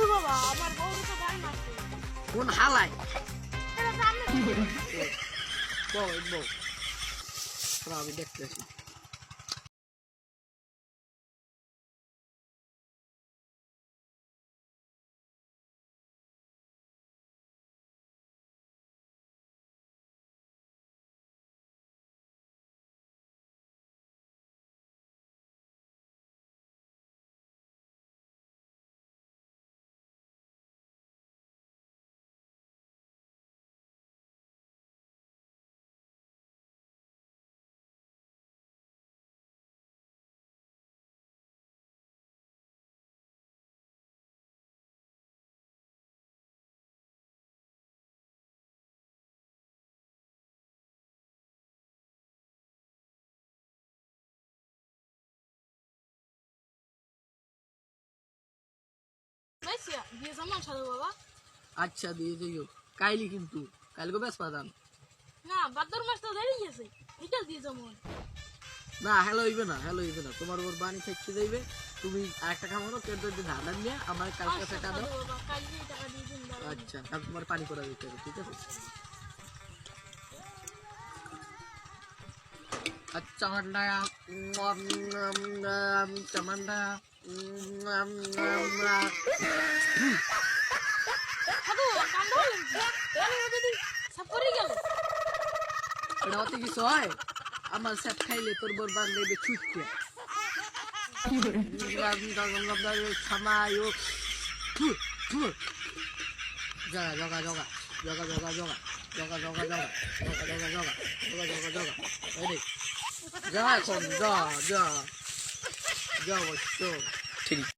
বাবা আমার বউর তো গান মারছে কোন হালাই এটা জানি বউ আমি দেখতেছি মাইসিয়া দিয়ে জামান সাধু বাবা আচ্ছা দিয়ে যাইও কাইলি কিন্তু কালকে বেশ পাদান না বাদর মাস তো দাঁড়িয়ে গেছে এটা দিয়ে যেমন না হ্যালো হইবে না তোমার ওর বাড়ি থেকে যাইবে তুমি আরেকটা খামারো কেউ যদি ধান নিয়ে আমার কালকে টাকা দাও বাবা কালকে টাকা দিয়ে দিন দাও আচ্ছা তাহলে তোমার পানি করা দিতে হবে ঠিক আছে আচ্ছা মান্ডা চামান্ডা সাধু কান্দ হলেন যদি সব করে গেল এটা অত কিছু হয় আমার স্যাপ খাইলে তোর বোর বান দেবে ছুটতে খামায়ো জগা জগা জগা জগা জগা জগা জগা জগা জগা জগা জগা জগা জগা জগা জগা এই যা এখন যা যা যা বসো ঠিক